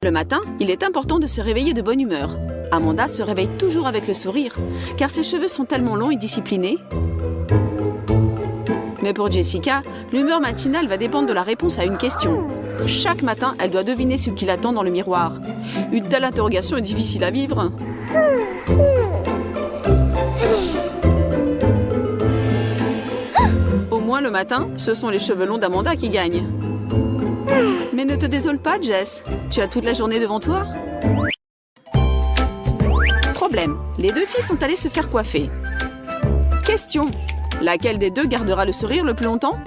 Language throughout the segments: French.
Le matin, il est important de se réveiller de bonne humeur. Amanda se réveille toujours avec le sourire, car ses cheveux sont tellement longs et disciplinés. Mais pour Jessica, l'humeur matinale va dépendre de la réponse à une question. Chaque matin, elle doit deviner ce qui l'attend dans le miroir. Une telle interrogation est difficile à vivre. Au moins le matin, ce sont les cheveux longs d'Amanda qui gagnent. Mais ne te désole pas, Jess. Tu as toute la journée devant toi. Problème. Les deux filles sont allées se faire coiffer. Question. Laquelle des deux gardera le sourire le plus longtemps?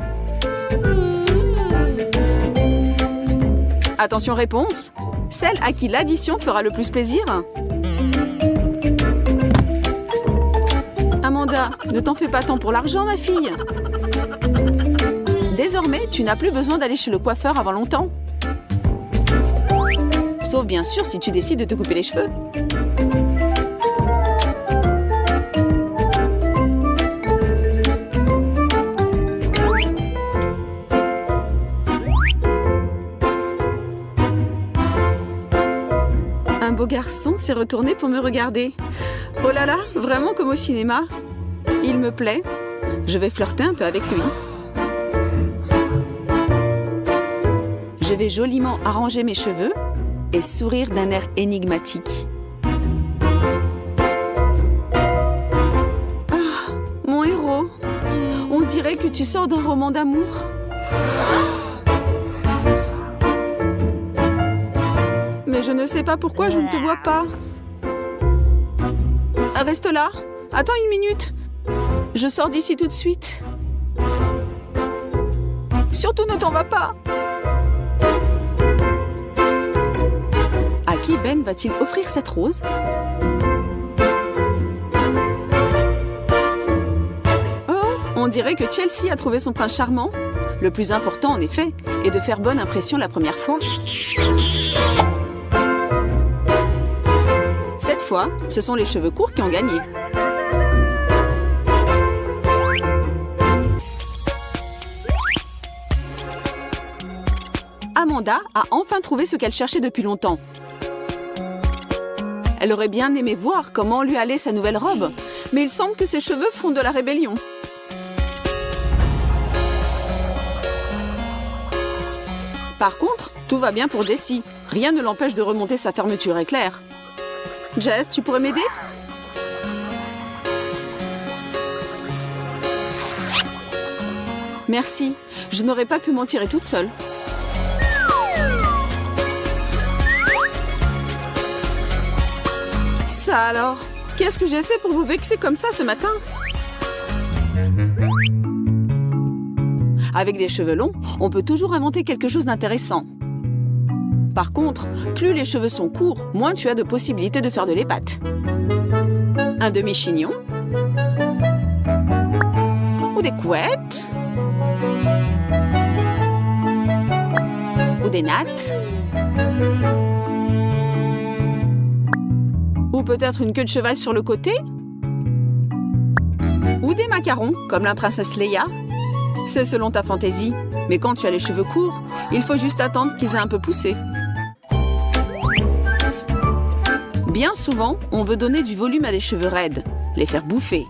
Attention, réponse. Celle à qui l'addition fera le plus plaisir. Amanda, ne t'en fais pas tant pour l'argent, ma fille. Désormais, tu n'as plus besoin d'aller chez le coiffeur avant longtemps. Sauf bien sûr si tu décides de te couper les cheveux. Un beau garçon s'est retourné pour me regarder. Oh là là, vraiment comme au cinéma. Il me plaît. Je vais flirter un peu avec lui. Je vais joliment arranger mes cheveux et sourire d'un air énigmatique. Ah, mon héros. On dirait que tu sors d'un roman d'amour. Mais je ne sais pas pourquoi je ne te vois pas. Reste là. Attends une minute. Je sors d'ici tout de suite. Surtout ne t'en vas pas. À qui Ben va-t-il offrir cette rose? Oh, on dirait que Chelsea a trouvé son prince charmant. Le plus important, en effet, est de faire bonne impression la première fois. Cette fois, ce sont les cheveux courts qui ont gagné. Amanda a enfin trouvé ce qu'elle cherchait depuis longtemps. Elle aurait bien aimé voir comment lui allait sa nouvelle robe, mais il semble que ses cheveux font de la rébellion. Par contre, tout va bien pour Jessie. Rien ne l'empêche de remonter sa fermeture éclair. Jess, tu pourrais m'aider? Merci, je n'aurais pas pu m'en tirer toute seule. Ça alors, qu'est-ce que j'ai fait pour vous vexer comme ça ce matin? Avec des cheveux longs, on peut toujours inventer quelque chose d'intéressant. Par contre, plus les cheveux sont courts, moins tu as de possibilités de faire de l'épate. Un demi-chignon. Ou des couettes. Ou des nattes. Ou peut-être une queue de cheval sur le côté. Ou des macarons, comme la princesse Leia. C'est selon ta fantaisie. Mais quand tu as les cheveux courts, il faut juste attendre qu'ils aient un peu poussé. Bien souvent, on veut donner du volume à des cheveux raides, les faire bouffer.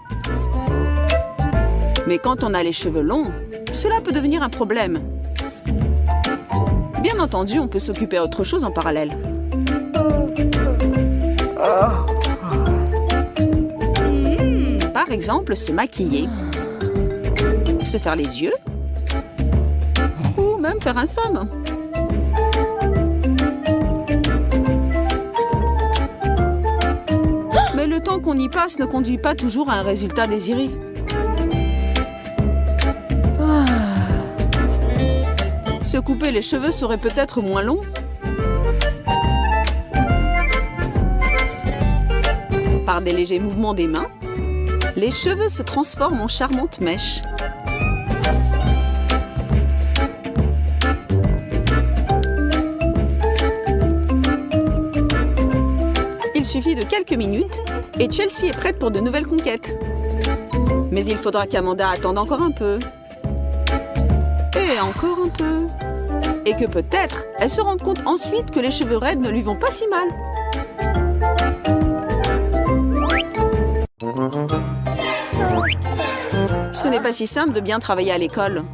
Mais quand on a les cheveux longs, cela peut devenir un problème. Bien entendu, on peut s'occuper d'autre chose en parallèle. Par exemple, se maquiller, se faire les yeux, ou même faire un somme. Mais le temps qu'on y passe ne conduit pas toujours à un résultat désiré. Se couper les cheveux serait peut-être moins long. Par des légers mouvements des mains, les cheveux se transforment en charmantes mèches. Il suffit de quelques minutes et Chelsea est prête pour de nouvelles conquêtes. Mais il faudra qu'Amanda attende encore un peu. Et encore un peu. Et que peut-être, elle se rende compte ensuite que les cheveux raides ne lui vont pas si mal. Ce n'est pas si simple de bien travailler à l'école.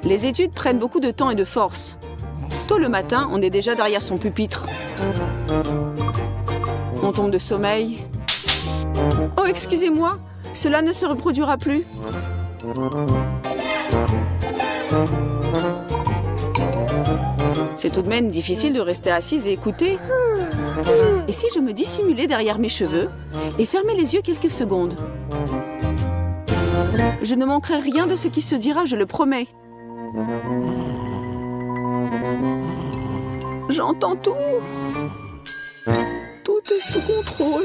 Les études prennent beaucoup de temps et de force. Tôt le matin, on est déjà derrière son pupitre. On tombe de sommeil. Oh, excusez-moi, cela ne se reproduira plus. C'est tout de même difficile de rester assise et écouter. Et si je me dissimulais derrière mes cheveux et fermais les yeux quelques secondes? Je ne manquerai rien de ce qui se dira, je le promets. J'entends tout. Tout est sous contrôle.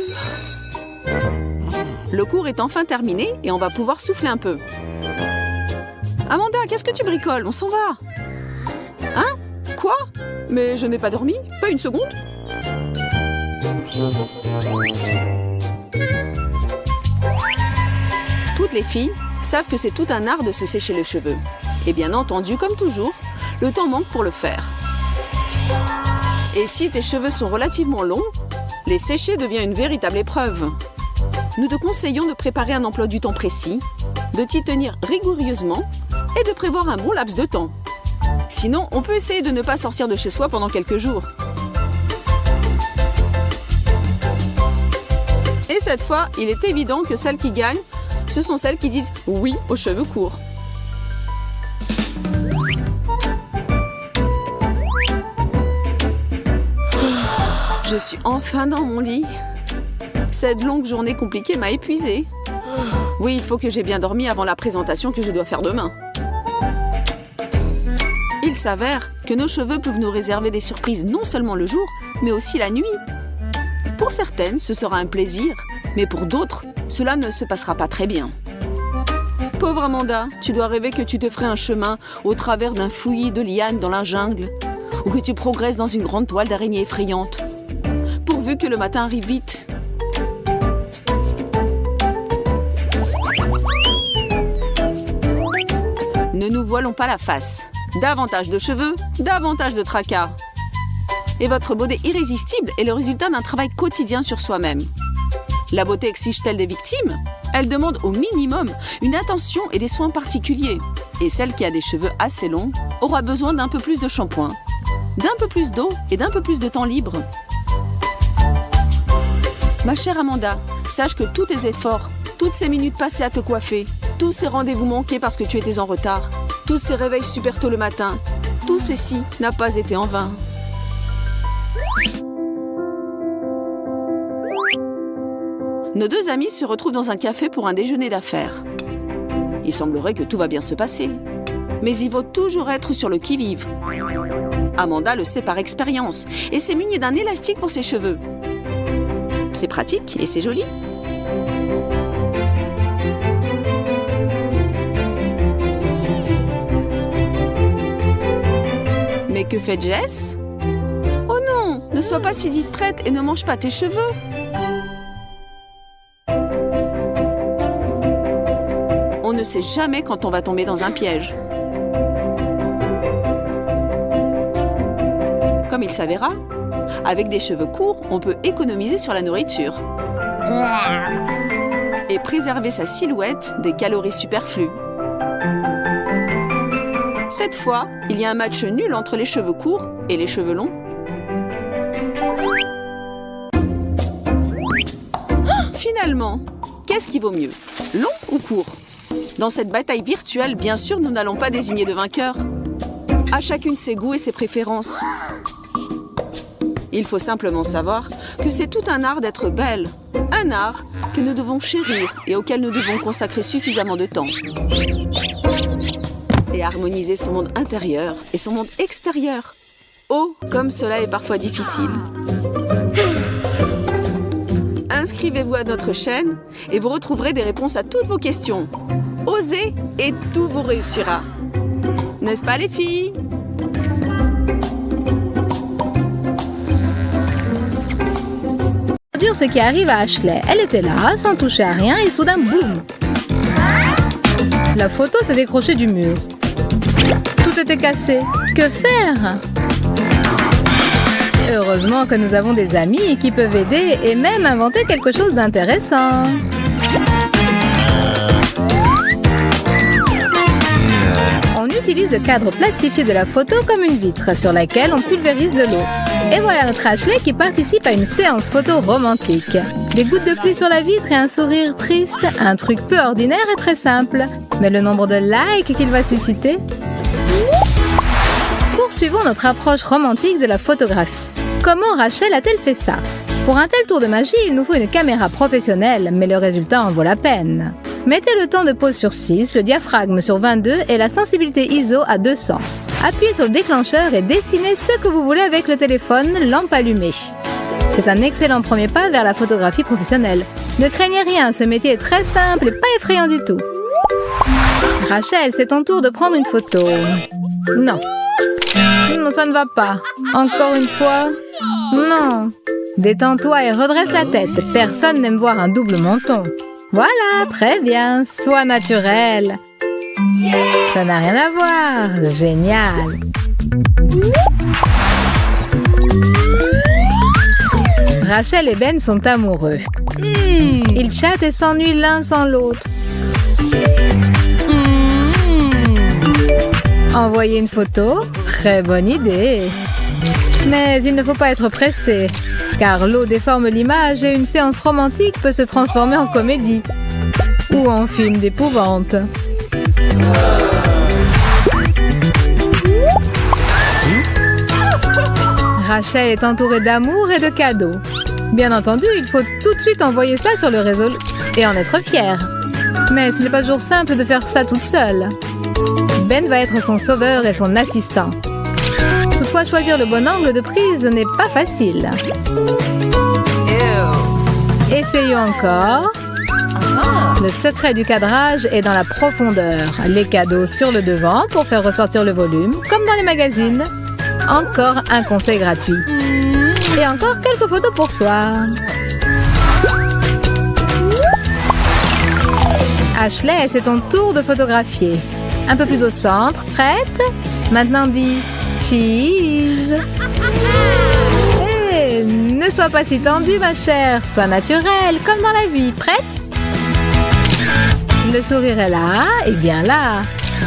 Le cours est enfin terminé et on va pouvoir souffler un peu. Amanda, qu'est-ce que tu bricoles? On s'en va. Hein? Quoi? Mais je n'ai pas dormi? Pas une seconde? Toutes les filles savent que c'est tout un art de se sécher les cheveux. Et bien entendu, comme toujours, le temps manque pour le faire. Et si tes cheveux sont relativement longs, les sécher devient une véritable épreuve. Nous te conseillons de préparer un emploi du temps précis, de t'y tenir rigoureusement et de prévoir un bon laps de temps. Sinon, on peut essayer de ne pas sortir de chez soi pendant quelques jours. Et cette fois, il est évident que celles qui gagnent, ce sont celles qui disent oui aux cheveux courts. Je suis enfin dans mon lit. Cette longue journée compliquée m'a épuisée. Oui, il faut que j'ai bien dormi avant la présentation que je dois faire demain. Il s'avère que nos cheveux peuvent nous réserver des surprises non seulement le jour, mais aussi la nuit. Pour certaines, ce sera un plaisir, mais pour d'autres, cela ne se passera pas très bien. Pauvre Amanda, tu dois rêver que tu te ferais un chemin au travers d'un fouillis de lianes dans la jungle, ou que tu progresses dans une grande toile d'araignée effrayante. Pourvu que le matin arrive vite. Ne nous voilons pas la face. Davantage de cheveux, davantage de tracas. Et votre beauté irrésistible est le résultat d'un travail quotidien sur soi-même. La beauté exige-t-elle des victimes? Elle demande au minimum une attention et des soins particuliers. Et celle qui a des cheveux assez longs aura besoin d'un peu plus de shampoing, d'un peu plus d'eau et d'un peu plus de temps libre. Ma chère Amanda, sache que tous tes efforts, toutes ces minutes passées à te coiffer, tous ces rendez-vous manqués parce que tu étais en retard, tous ces réveils super tôt le matin, tout ceci n'a pas été en vain. Nos deux amis se retrouvent dans un café pour un déjeuner d'affaires. Il semblerait que tout va bien se passer. Mais il faut toujours être sur le qui-vive. Amanda le sait par expérience et s'est munie d'un élastique pour ses cheveux. C'est pratique et c'est joli. Mais que fait Jess? Oh non, ne sois pas si distraite et ne mange pas tes cheveux. On ne sait jamais quand on va tomber dans un piège. Comme il s'avéra, avec des cheveux courts, on peut économiser sur la nourriture et préserver sa silhouette des calories superflues. Cette fois, il y a un match nul entre les cheveux courts et les cheveux longs. Finalement, qu'est-ce qui vaut mieux, long ou court? Dans cette bataille virtuelle, bien sûr, nous n'allons pas désigner de vainqueur. À chacune ses goûts et ses préférences. Il faut simplement savoir que c'est tout un art d'être belle. Un art que nous devons chérir et auquel nous devons consacrer suffisamment de temps. Et harmoniser son monde intérieur et son monde extérieur. Oh, comme cela est parfois difficile. Inscrivez-vous à notre chaîne et vous retrouverez des réponses à toutes vos questions. Osez et tout vous réussira. N'est-ce pas les filles? Dire ce qui arrive à Ashley. Elle était là, sans toucher à rien, et soudain, boum! La photo s'est décrochée du mur. Tout était cassé. Que faire? Heureusement que nous avons des amis qui peuvent aider et même inventer quelque chose d'intéressant. On utilise le cadre plastifié de la photo comme une vitre sur laquelle on pulvérise de l'eau. Et voilà notre Ashley qui participe à une séance photo romantique. Des gouttes de pluie sur la vitre et un sourire triste, un truc peu ordinaire et très simple. Mais le nombre de likes qu'il va susciter... Poursuivons notre approche romantique de la photographie. Comment Rachel a-t-elle fait ça? Pour un tel tour de magie, il nous faut une caméra professionnelle, mais le résultat en vaut la peine. Mettez le temps de pause sur 6, le diaphragme sur 22 et la sensibilité ISO à 200. Appuyez sur le déclencheur et dessinez ce que vous voulez avec le téléphone, lampe allumée. C'est un excellent premier pas vers la photographie professionnelle. Ne craignez rien, ce métier est très simple et pas effrayant du tout. Rachel, c'est ton tour de prendre une photo. Non. Non, ça ne va pas. Encore une fois? Non. Détends-toi et redresse la tête. Personne n'aime voir un double menton. Voilà, très bien. Sois naturel. Ça n'a rien à voir. Génial. Rachel et Ben sont amoureux. Ils chattent et s'ennuient l'un sans l'autre. Envoyer une photo? Très bonne idée. Mais il ne faut pas être pressé, car l'eau déforme l'image et une séance romantique peut se transformer en comédie ou en film d'épouvante. Rachel est entourée d'amour et de cadeaux. Bien entendu, il faut tout de suite envoyer ça sur le réseau et en être fier. Mais ce n'est pas toujours simple de faire ça toute seule. Ben va être son sauveur et son assistant. Toutefois, choisir le bon angle de prise n'est pas facile. Essayons encore. Le secret du cadrage est dans la profondeur. Les cadeaux sur le devant pour faire ressortir le volume, comme dans les magazines. Encore un conseil gratuit. Et encore quelques photos pour soi. Ashley, c'est ton tour de photographier. Un peu plus au centre, prête? Maintenant dis cheese. Hey, ne sois pas si tendue, ma chère. Sois naturelle, comme dans la vie. Prête? Le sourire est là, et bien là.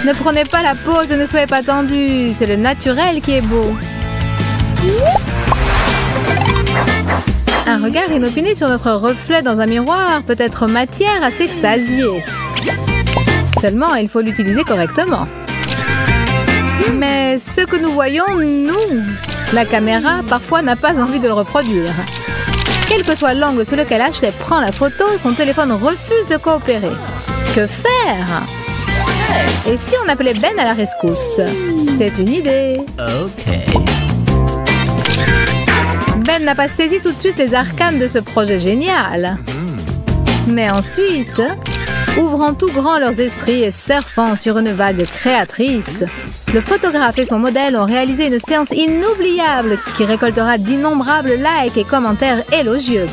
Ne prenez pas la pose et ne soyez pas tendue. C'est le naturel qui est beau. Un regard inopiné sur notre reflet dans un miroir peut être matière à s'extasier. Seulement, il faut l'utiliser correctement. Mais ce que nous voyons, nous, la caméra, parfois n'a pas envie de le reproduire. Quel que soit l'angle sous lequel Ashley prend la photo, son téléphone refuse de coopérer. Que faire? Et si on appelait Ben à la rescousse? C'est une idée. Ben n'a pas saisi tout de suite les arcanes de ce projet génial. Mais ensuite, ouvrant tout grand leurs esprits et surfant sur une vague créatrice, le photographe et son modèle ont réalisé une séance inoubliable qui récoltera d'innombrables likes et commentaires élogieux.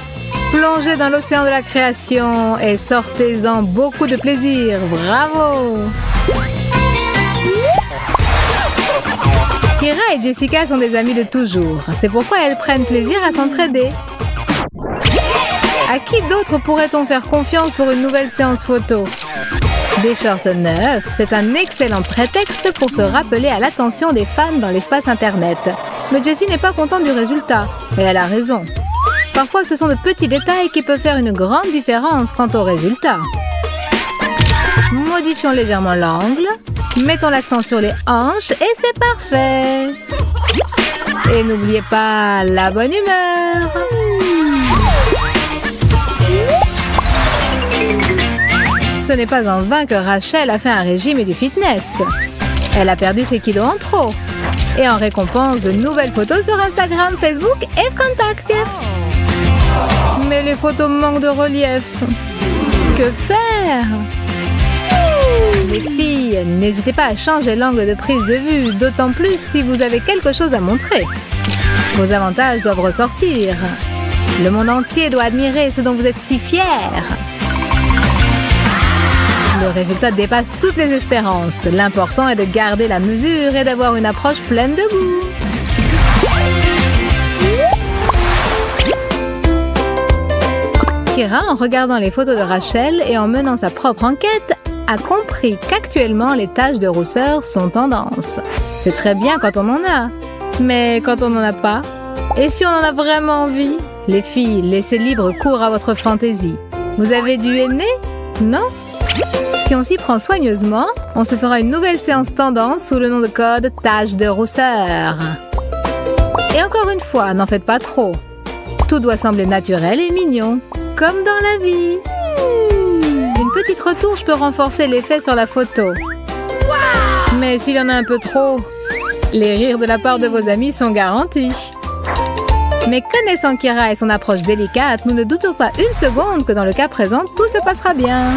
Plongez dans l'océan de la création et sortez-en beaucoup de plaisir. Bravo! Kira et Jessica sont des amies de toujours. C'est pourquoi elles prennent plaisir à s'entraider. À qui d'autre pourrait-on faire confiance pour une nouvelle séance photo? Des shorts neufs, c'est un excellent prétexte pour se rappeler à l'attention des fans dans l'espace internet. Mais Jessie n'est pas contente du résultat. Et elle a raison. Parfois, ce sont de petits détails qui peuvent faire une grande différence quant au résultat. Modifions légèrement l'angle. Mettons l'accent sur les hanches et c'est parfait. Et n'oubliez pas la bonne humeur. Ce n'est pas en vain que Rachel a fait un régime et du fitness. Elle a perdu ses kilos en trop. Et en récompense, de nouvelles photos sur Instagram, Facebook et Contact. Mais les photos manquent de relief. Que faire? Les filles, n'hésitez pas à changer l'angle de prise de vue, d'autant plus si vous avez quelque chose à montrer. Vos avantages doivent ressortir. Le monde entier doit admirer ce dont vous êtes si fiers. Le résultat dépasse toutes les espérances. L'important est de garder la mesure et d'avoir une approche pleine de goût. Kira, en regardant les photos de Rachel et en menant sa propre enquête, a compris qu'actuellement les taches de rousseur sont tendance. C'est très bien quand on en a, mais quand on n'en a pas, et si on en a vraiment envie? Les filles, laissez libre cours à votre fantaisie. Vous avez du henné? Non? Si on s'y prend soigneusement, on se fera une nouvelle séance tendance sous le nom de code taches de rousseur. Et encore une fois, n'en faites pas trop. Tout doit sembler naturel et mignon, comme dans la vie. Une petite retouche peut renforcer l'effet sur la photo. Mais s'il y en a un peu trop, les rires de la part de vos amis sont garantis. Mais connaissant Kira et son approche délicate, nous ne doutons pas une seconde que dans le cas présent, tout se passera bien.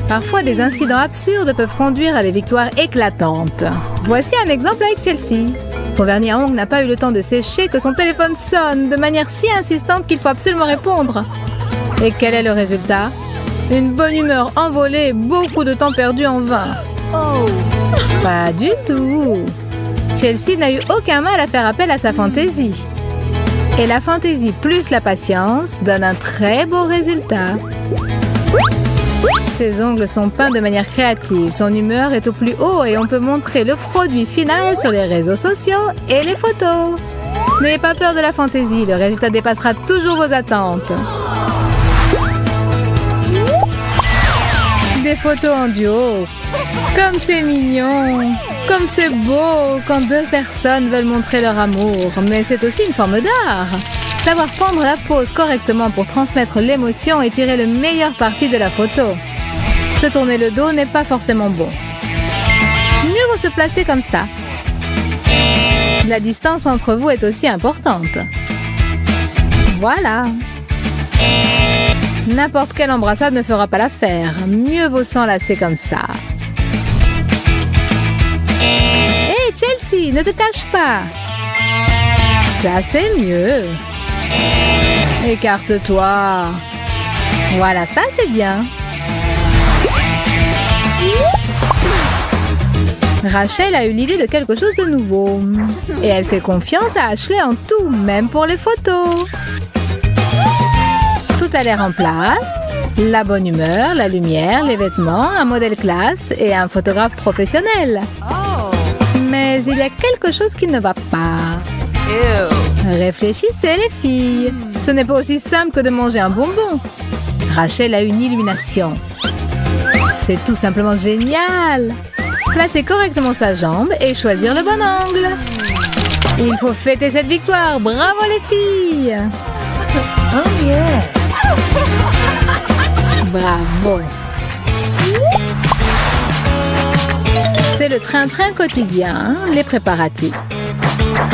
Parfois, des incidents absurdes peuvent conduire à des victoires éclatantes. Voici un exemple avec Chelsea. Son vernis à ongles n'a pas eu le temps de sécher que son téléphone sonne de manière si insistante qu'il faut absolument répondre. Et quel est le résultat? Une bonne humeur envolée et beaucoup de temps perdu en vain. Oh, pas du tout. Chelsea n'a eu aucun mal à faire appel à sa fantaisie. Et la fantaisie plus la patience donne un très beau résultat. Ses ongles sont peints de manière créative, son humeur est au plus haut et on peut montrer le produit final sur les réseaux sociaux et les photos. N'ayez pas peur de la fantaisie, le résultat dépassera toujours vos attentes. Des photos en duo. Comme c'est mignon. Comme c'est beau quand deux personnes veulent montrer leur amour. Mais c'est aussi une forme d'art. Savoir prendre la pose correctement pour transmettre l'émotion et tirer le meilleur parti de la photo. Se tourner le dos n'est pas forcément bon. Mieux vaut se placer comme ça. La distance entre vous est aussi importante. Voilà. N'importe quelle embrassade ne fera pas l'affaire. Mieux vaut s'enlacer comme ça. Hé, Chelsea, ne te cache pas. Ça, c'est mieux. Écarte-toi. Voilà, ça, c'est bien. Rachel a eu l'idée de quelque chose de nouveau. Et elle fait confiance à Ashley en tout, même pour les photos. Tout a l'air en place. La bonne humeur, la lumière, les vêtements, un modèle classe et un photographe professionnel. Mais il y a quelque chose qui ne va pas. Réfléchissez les filles. Ce n'est pas aussi simple que de manger un bonbon. Rachel a une illumination. C'est tout simplement génial. Placer correctement sa jambe et choisir le bon angle. Il faut fêter cette victoire. Bravo les filles. Oh yeah. Bravo. C'est le train-train quotidien, les préparatifs.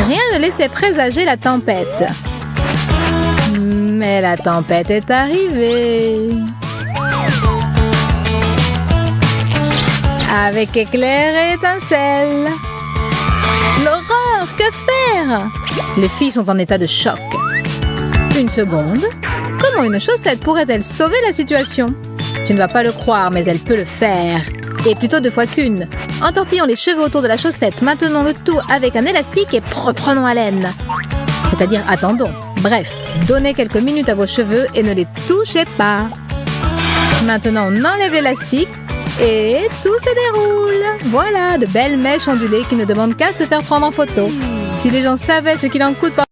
Rien ne laissait présager la tempête. Mais la tempête est arrivée. Avec éclairs et étincelles. L'horreur, que faire? Les filles sont en état de choc. Une seconde. Comment une chaussette pourrait-elle sauver la situation? Tu ne vas pas le croire, mais elle peut le faire. Et plutôt 2 fois qu'une. Entortillons les cheveux autour de la chaussette, maintenons le tout avec un élastique et reprenons haleine. C'est-à-dire attendons. Bref, donnez quelques minutes à vos cheveux et ne les touchez pas. Maintenant, on enlève l'élastique et tout se déroule. Voilà, de belles mèches ondulées qui ne demandent qu'à se faire prendre en photo. Si les gens savaient ce qu'il en coûte par